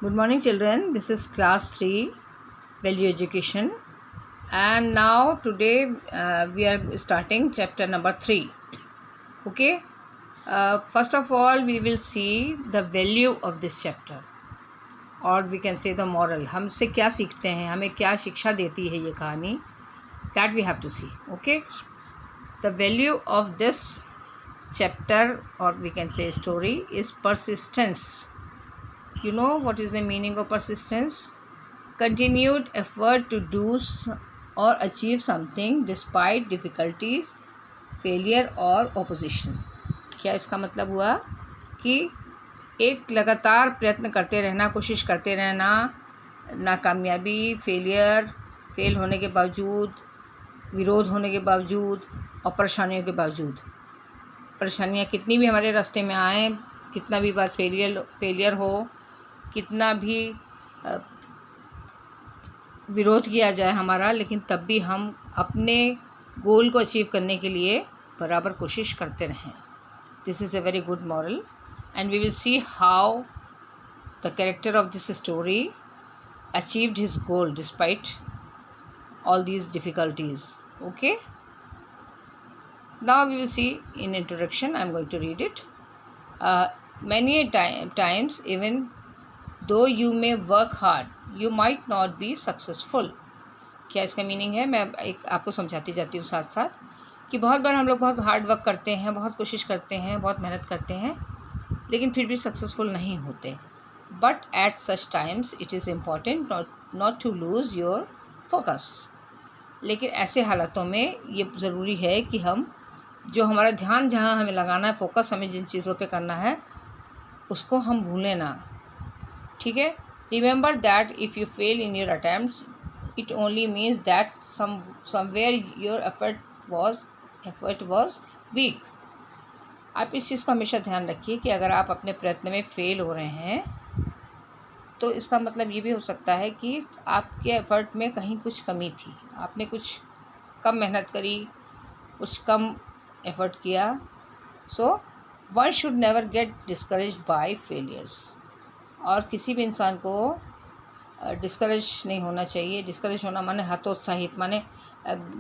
Good morning, children. This is class 3 value education, and now today we are starting chapter number 3. Okay, first of all, we will see the value of this chapter, or we can say the moral. हमसे क्या सीखते हैं, हमें क्या शिक्षा देती है ये कहानी, that we have to see. Okay, the value of this chapter, or we can say story, is persistence. You know what is the meaning of persistence? Continued effort to do or achieve something despite difficulties, failure और opposition. क्या इसका मतलब हुआ कि एक लगातार प्रयत्न करते रहना, कोशिश करते रहना, नाकामयाबी, फेल होने के बावजूद, विरोध होने के बावजूद और परेशानियों के बावजूद, परेशानियाँ कितनी भी हमारे रास्ते में आए, कितना भी बार फेलियर हो, कितना भी विरोध किया जाए हमारा, लेकिन तब भी हम अपने गोल को अचीव करने के लिए बराबर कोशिश करते रहें. This is a very good moral, and we will see how the character of this story achieved his goal despite all these difficulties. Okay, now we will see in introduction. I am going to read it. Many times, even though you may work hard, you might not be successful. क्या इसका meaning है, मैं एक आपको समझाती जाती हूँ साथ साथ कि बहुत बार हम लोग बहुत हार्ड वर्क करते हैं, बहुत कोशिश करते हैं, बहुत मेहनत करते हैं, लेकिन फिर भी सक्सेसफुल नहीं होते. But at such times it is important not to lose your focus. लेकिन ऐसे हालातों में ये ज़रूरी है कि हम जो हमारा ध्यान जहाँ हमें लगाना है, फोकस हमें जिन चीज़ों पे करना है, उसको हम भूलें ना. ठीक है. Remember that if you fail in your attempts it only means that somewhere your effort was weak. आप इस चीज़ को हमेशा ध्यान रखिए कि अगर आप अपने प्रयत्न में फ़ेल हो रहे हैं तो इसका मतलब ये भी हो सकता है कि आपके एफ़र्ट में कहीं कुछ कमी थी, आपने कुछ कम मेहनत करी, कुछ कम एफ़र्ट किया. So one should never get discouraged by failures. और किसी भी इंसान को डिस्करेज नहीं होना चाहिए. डिस्करेज होना माने हतोत्साहित, माने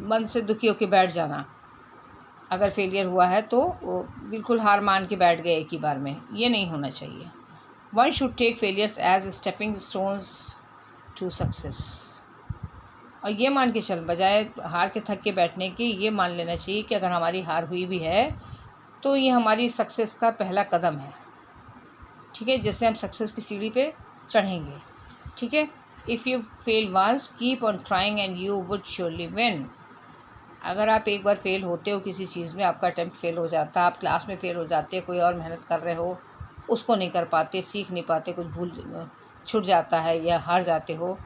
मन से दुखी होकर बैठ जाना. अगर फेलियर हुआ है तो वो बिल्कुल हार मान के बैठ गए एक ही बार में, ये नहीं होना चाहिए. One should take failures as stepping stones to success. और ये मान के चल, बजाय हार के थक के बैठने की, ये मान लेना चाहिए कि अगर हमारी हार हुई भी है तो ये हमारी सक्सेस का पहला कदम है. ठीक है, जिससे हम सक्सेस की सीढ़ी पे चढ़ेंगे. ठीक है. If you fail once keep on trying and you would surely win. अगर आप एक बार फेल होते हो किसी चीज़ में, आपका अटैम्प्ट फेल हो जाता, आप क्लास में फेल हो जाते, कोई और मेहनत कर रहे हो, उसको नहीं कर पाते, सीख नहीं पाते, कुछ भूल छूट जाता है या हार जाते हो,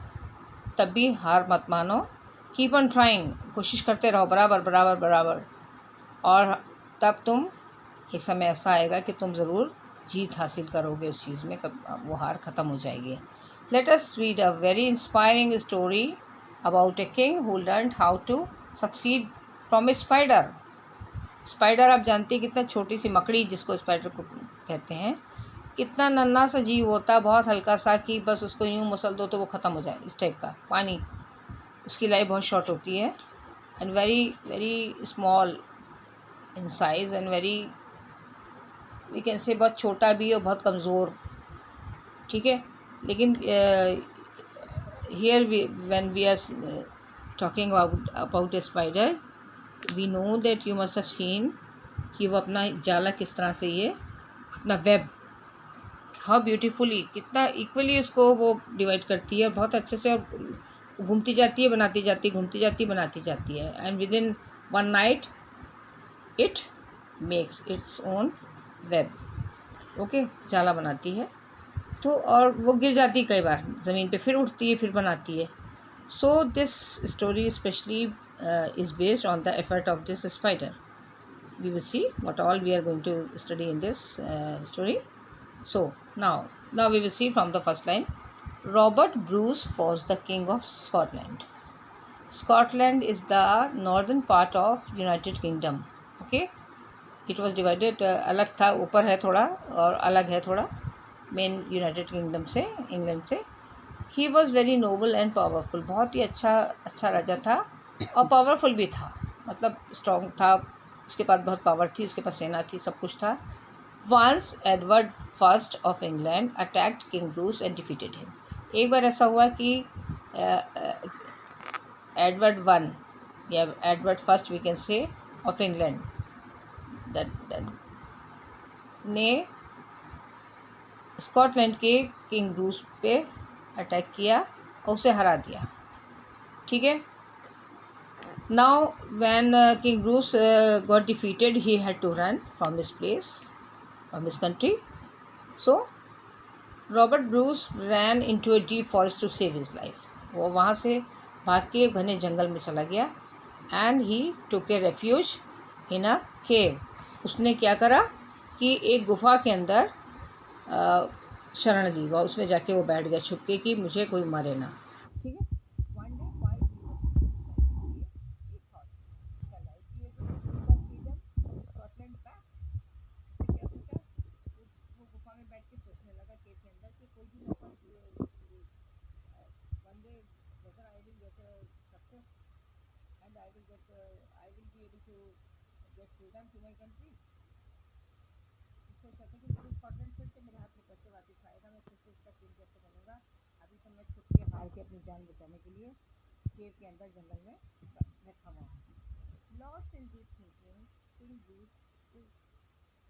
तब भी हार मत मानो. कीप ऑन ट्राइंग, कोशिश करते रहो बराबर बराबर बराबर, और तब तुम एक समय ऐसा आएगा कि तुम ज़रूर जीत हासिल करोगे उस चीज़ में, कब वो हार ख़त्म हो जाएगी. Let us read a very inspiring story about a king who learned how to succeed from a spider. Spider आप जानते हैं, कितना छोटी सी मकड़ी जिसको स्पाइडर को कहते हैं, कितना नन्हा सा जीव होता है, बहुत हल्का सा, कि बस उसको यूँ मसल दो तो वो ख़त्म हो जाए, इस टाइप का. पानी, उसकी लाइफ बहुत शॉर्ट होती है, and very very small in size, and very we can say बहुत छोटा भी और बहुत कमज़ोर. ठीक है. लेकिन here when we are talking about a spider, we know that you must have seen कि वो अपना जाला किस तरह से, ये अपना वेब हाउ ब्यूटीफुली, कितना इक्वली उसको वो डिवाइड करती है, और बहुत अच्छे से घूमती जाती है, बनाती जाती है, घूमती जाती है, बनाती जाती है, and with in one night it makes its own web. Okay, जाला बनाती है तो, और वो गिर जाती है कई बार ज़मीन पे, फिर उठती है, फिर बनाती है. So this story specially is based on the effort of this spider. We will see what all we are going to study in this story. So now we will see from the first line. Robert Bruce was the king of Scotland. Scotland is the northern part of United Kingdom. Okay, it was divided, अलग था, ऊपर है थोड़ा और अलग है थोड़ा. Main United kingdom से, इंग्लैंड से। He was very noble and powerful, बहुत ही अच्छा राजा था और पावरफुल भी था, मतलब स्ट्रॉन्ग था, उसके पास बहुत पावर थी, उसके पास सेना थी, सब कुछ था। Once Edward first of England attacked king Bruce and defeated him. एक बार ऐसा हुआ कि एडवर्ड वन या Edward first we can say of England that ने स्कॉटलैंड के किंग ब्रूस पे अटैक किया और उसे हरा दिया, ठीक है। Now when king Bruce got defeated he had to run from his place, from his country. So Robert Bruce ran into a deep forest to save his life. वो वहाँ से भाग के घने जंगल में चला गया। And he took a refuge in a cave. उसने क्या करा कि एक गुफा के अंदर शरण ली, वह उसमें जाके वो बैठ गया छुप के कि मुझे कोई मारे ना, ठीक है। One day while he was Scotland back, क्या सोचा वो गुफा में बैठ के सोचने लगा केव के अंदर कि कोई भी मौका one day whether I will get a success and I will be able to get freedom to my country। सोचा था कि मुझे स्कॉटलैंड फिर से मेरे हाथ में कैसे वापस आएगा, मैं फिर से इसका किंग कैसे बनूंगा। अभी तो मैं छुप के हार के अपनी जान बचाने के लिए केव के अंदर जंगल में बैठा हुआ हूँ। Lost in deep thinking, king Bruce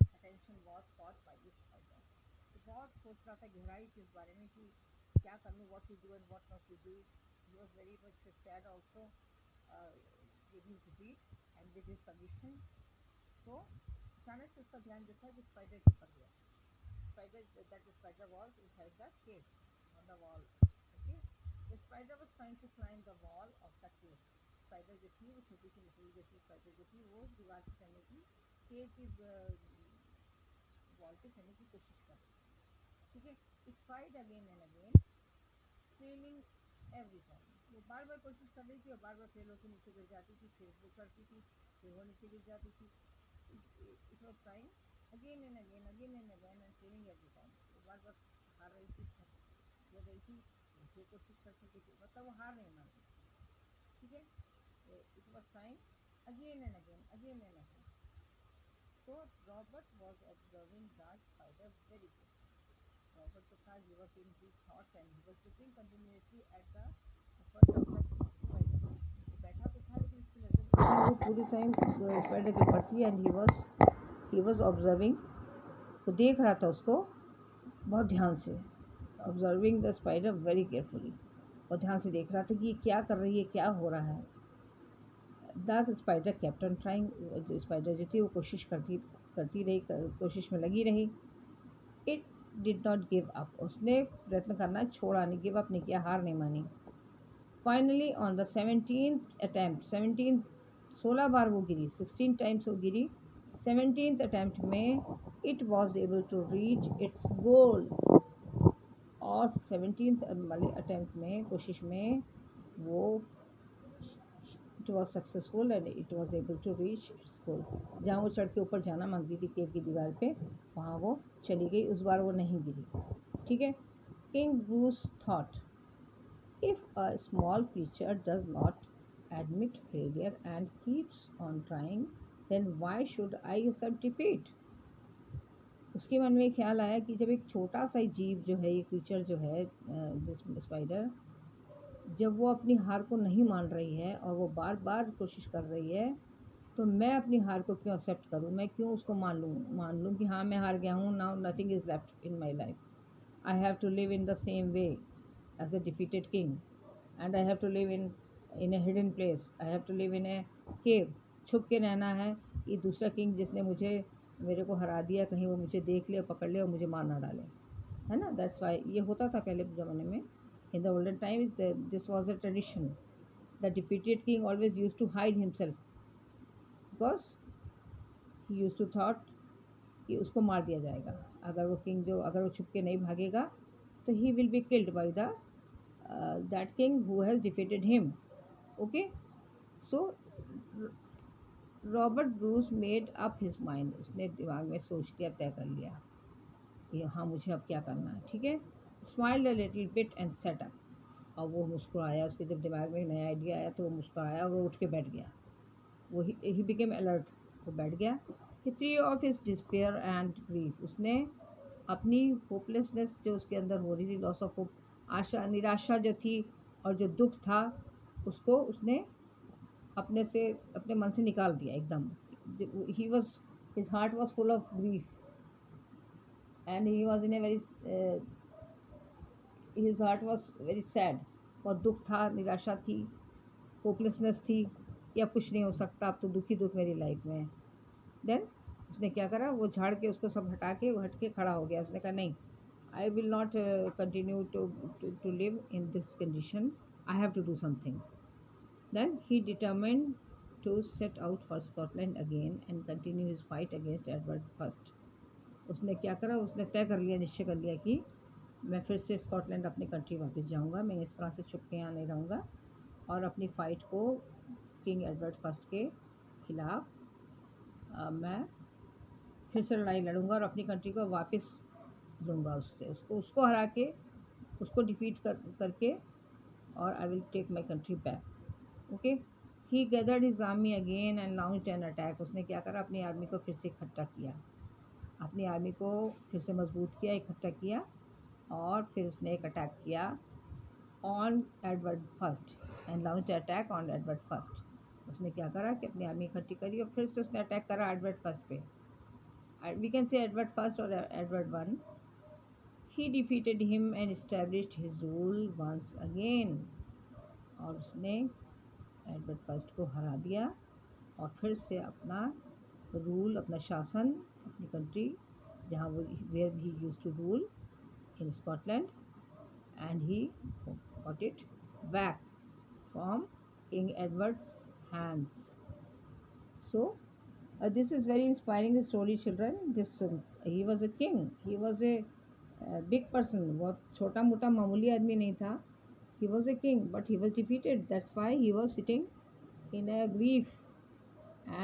attention was caught by this spider. तो बहुत सोच रहा था गहराई से इस बारे में कि क्या कर लूँ, what to do and what not to do. He was very much sad also with his defeat and with his condition. तो अचानक से उसका ध्यान जो था कि स्पाइडर के ऊपर गया। Spider was inside the cave on the wall, okay. The spider was trying to climb the wall of the cave. Spider जो थी वो छोटी सी मछली जैसी स्पाइडर जो थी वो दीवार से चढ़ने की, केव की वॉल पे चढ़ने की कोशिश कर रही, ठीक है। It tried again and again, failing every time. वो बार बार कोशिश कर रही थी और बार बार फेल होकर नीचे गिर जाती थी, फिर वो करती थी, फिर वो नीचे गिर जाती थी। It was trying again and again and failing every time. वो बार बार हार रही थी, गिर रही थी, फिर कोशिश करती थी, मतलब वो हार नहीं मान रही, ठीक है। It was trying again and again. So Robert was observing the spider very closely. Robert जो था, he was in deep thoughts and he was looking continuously at the effort of the spider. वो बैठा तो था लेकिन उसकी नज़र वो पूरी टाइम स्पाइडर के ऊपर थी एंड he was observing, वो देख रहा था उसको बहुत ध्यान से, observing the spider very carefully, और ध्यान से देख रहा था कि ये क्या कर रही है, क्या हो रहा है। The spider kept on trying, जो स्पाइडर जो थी वो कोशिश करती रही, कोशिश में लगी रही। It did not give up, उसने प्रयत्न करना छोड़ा नहीं, गिव अप नहीं किया, हार नहीं मानी। Finally on the 17th attempt, 16 बार वो गिरी, 16 टाइम्स वो गिरी। 17th अटैम्प्ट में it was able to reach its goal, और 17th वाले अटैम्प्ट में, कोशिश में, वो it was successful and it was able to reach its goal. जहाँ वो चढ़ के ऊपर जाना मांगती थी केव की दीवार पे, वहाँ वो चली गई, उस बार वो नहीं गिरी, ठीक है। King Bruce thought, if a small creature does not admit failure and keeps on trying, then why should I accept defeat. उसके मन में ख्याल आया कि जब एक छोटा सा जीव जो है, ये क्रीचर जो है, स्पाइडर, जब वो अपनी हार को नहीं मान रही है और वो बार बार कोशिश कर रही है, तो मैं अपनी हार को क्यों एक्सेप्ट करूँ, मैं क्यों उसको मान लूँ कि हाँ मैं हार गया हूँ, now nothing is left in my life, I have to live in the same way as a defeated king and I have to live in a hidden place, I have to live in a cave, छुप के रहना है। ये दूसरा king जिसने मेरे को हरा दिया, कहीं वो मुझे देख ले, पकड़ ले और मुझे मार ना डाले, है ना। दैट्स वाई ये होता था पहले ज़माने में। In the olden times, this was a tradition. The defeated king always used to hide himself because he used to thought कि उसको मार दिया जाएगा। अगर वो किंग अगर वो छुप के नहीं भागेगा तो he will be killed by that king who has defeated him. Okay, so Robert Bruce made up his mind, उसने दिमाग में सोच लिया, तय कर लिया कि हाँ मुझे अब क्या करना है, ठीक है। Smiled a little bit and set up. और वो मुस्कुराया, उसके जब दिमाग में एक नया आइडिया आया तो वो मुस्कुराया और वो उठ के बैठ गया। वो ही बिकेम अलर्ट, वो बैठ गया। He threw off his despair and grief, उसने अपनी होपलेसनेस जो उसके अंदर हो रही थी, लॉस ऑफ होप, आशा निराशा जो थी और जो दुख था, उसको उसने अपने से अपने मन से निकाल दिया एकदम। He was his heart was full of grief and he was in a very his heart was very sad. बहुत दुख था, निराशा थी, होपलेसनेस थी कि अब कुछ नहीं हो सकता, अब तो दुख ही दुख मेरी लाइफ में है। देन उसने क्या करा, वो झाड़ के उसको सब हटा के वो हट के खड़ा हो गया। उसने कहा नहीं, I will not continue to live in this condition, I have to do something. Then he determined to set out for Scotland again and continue his fight against Edward first. उसने क्या करा, उसने तय कर लिया, निश्चय कर लिया कि मैं फिर से स्कॉटलैंड अपनी कंट्री वापस जाऊंगा, मैं इस तरह से छुप के यहाँ नहीं रहूँगा और अपनी फ़ाइट को किंग एडवर्ड फर्स्ट के खिलाफ मैं फिर से लड़ाई लड़ूंगा और अपनी कंट्री को वापस लूँगा, उससे उसको उसको हरा के, उसको डिफीट करके, और I will take my country back. Okay. He gathered his army again and launched an attack. उसने क्या करा, अपनी आर्मी को फिर से इकट्ठा किया, अपनी आर्मी को फिर से मजबूत किया, इकट्ठा किया, और फिर उसने एक अटैक किया on Edward first and launch attack on Edward first. उसने क्या करा कि अपनी आर्मी इकट्ठी करी और फिर से उसने अटैक करा एडवर्ड फर्स्ट पे। We can say Edward first और Edward one. He defeated him and established his rule once again. और उसने एडवर्ड फर्स्ट को हरा दिया और फिर से अपना रूल, अपना शासन, अपनी कंट्री जहाँ वो where he used to rule in Scotland, and he got it back from King Edward's hands. So this is very inspiring story, children. This he was a king. He was a big person. बहुत छोटा मोटा मामूली आदमी नहीं था. He was a king, but he was defeated. That's why he was sitting in a grief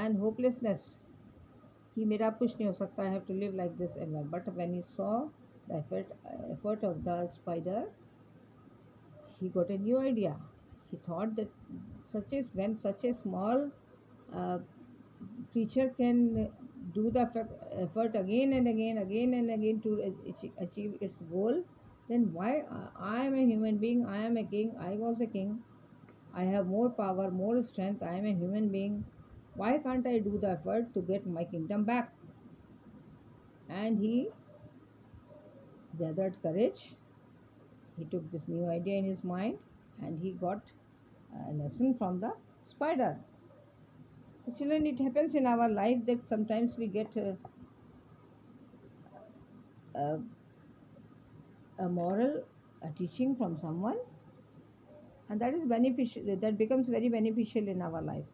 and hopelessness. कि मेरा अब कुछ नहीं हो सकता. I have to live like this ever. But when he saw the effort of the spider, he got a new idea. He thought that when such a small uh, creature can do the effort again and again to achieve its goal, then why I am a human being, I am a king, I was a king, I have more power, more strength, I am a human being. Why can't I do the effort to get my kingdom back? And he gathered courage. He took this new idea in his mind and he got a lesson from the spider. So children, it happens in our life that sometimes we get a, a moral, a teaching from someone, and that is beneficial, that becomes very beneficial in our life.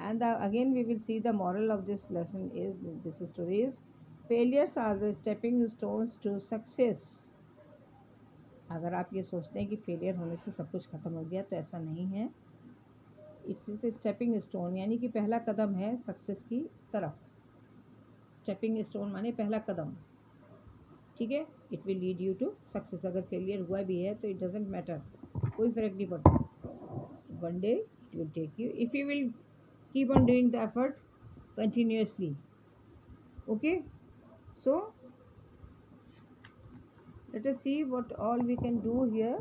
And again we will see the moral of this lesson is, this story is, failures are the stepping stones to success. अगर आप ये सोचते हैं कि failure होने से सब कुछ ख़त्म हो गया, तो ऐसा नहीं है. It's is a stepping stone, यानी कि पहला कदम है सक्सेस की तरफ. स्टेपिंग स्टोन माने पहला कदम, ठीक है. It will lead you to success. अगर फेलियर हुआ भी है तो इट डजेंट मैटर, कोई फ़र्क नहीं पड़ता. One day it will take you if you will keep on doing the effort continuously. Okay. So let us see what all we can do here.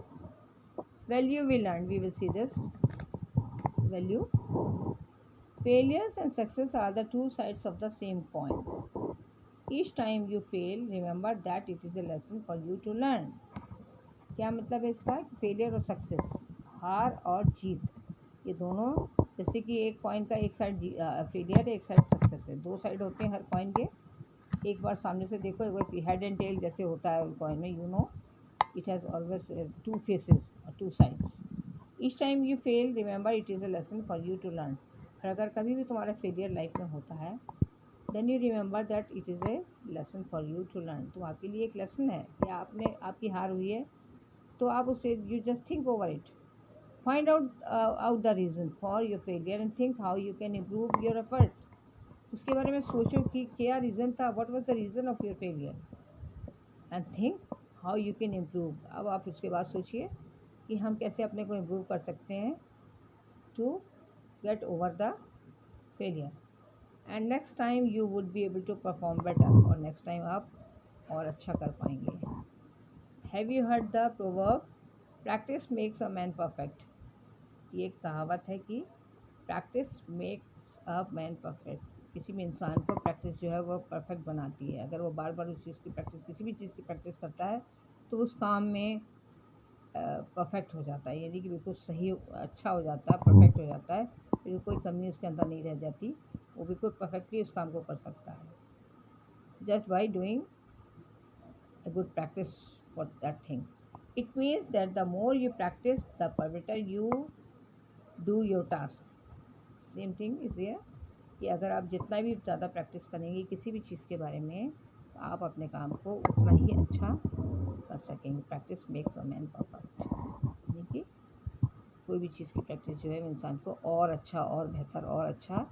Value we learned, we will see this value. Failures and success are the two sides of the same coin. Each time you fail, remember that it is a lesson for you to learn. क्या मतलब है इसका? Failure और success, हार और जीत, ये दोनों जैसे कि एक कॉइन का एक साइड फेलियर है, एक साइड सक्सेस है. दो साइड होते हैं हर कॉइन के. एक बार सामने से देखो, एक बार हेड एंड टेल जैसे होता है कॉइन में, you know it has always two faces, two sides. Each time you fail, remember it is a lesson for you to learn. और अगर कभी भी तुम्हारा फेलियर लाइफ में होता है, then you remember that it is a lesson for you to learn. तो आपके लिए एक लेसन है. या आपकी हार हुई है तो आप उससे you just think over it, find out the reason for your failure and think how you can improve your effort. उसके बारे में सोचो कि क्या रीज़न था, what was the reason of your failure. And think how you can improve. अब आप उसके बाद सोचिए कि हम कैसे अपने को इम्प्रूव कर सकते हैं to get over the failure, and next time you would be able to perform better, और नेक्स्ट टाइम आप और अच्छा कर पाएंगे। Have you heard the proverb practice makes a man perfect? ये एक कहावत है कि practice makes a man perfect. किसी भी इंसान को प्रैक्टिस जो है वो परफेक्ट बनाती है। अगर वो बार बार उस चीज़ की प्रैक्टिस, किसी भी चीज़ की प्रैक्टिस करता है तो उस काम में परफेक्ट हो जाता है, यानी कि बिल्कुल सही अच्छा हो जाता है, परफेक्ट हो जाता है, फिर कोई कमी उसके अंदर नहीं रह जाती, वो बिल्कुल परफेक्टली उस काम को कर सकता है, just by doing a good practice for that thing. It means that the more you practice, the better you do your task. Same thing is here कि अगर आप जितना भी ज़्यादा प्रैक्टिस करेंगे किसी भी चीज़ के बारे में, तो आप अपने काम को उतना ही अच्छा कर सकेंगे। Practice makes a man perfect, यानी कि कोई भी चीज़ की प्रैक्टिस जो है इंसान को और अच्छा और बेहतर और अच्छा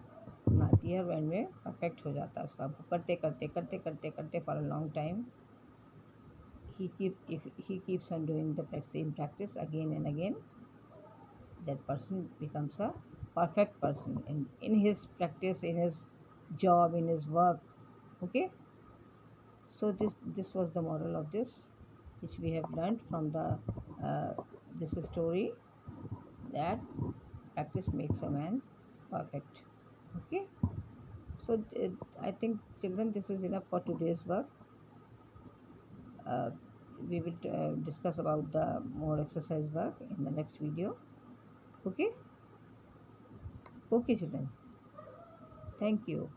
बनाती है, और एंड में परफेक्ट हो जाता है उस काम को करते करते करते करते करते for a long time. If he keeps on doing the same practice again and again, that person becomes a perfect person in his practice, in his job, in his work. Okay, so this was the moral of this, which we have learned from the this story, that practice makes a man perfect. Okay, so I think children, this is enough for today's work. uh, we will discuss about the more exercise work in the next video. Okay, okay children, thank you.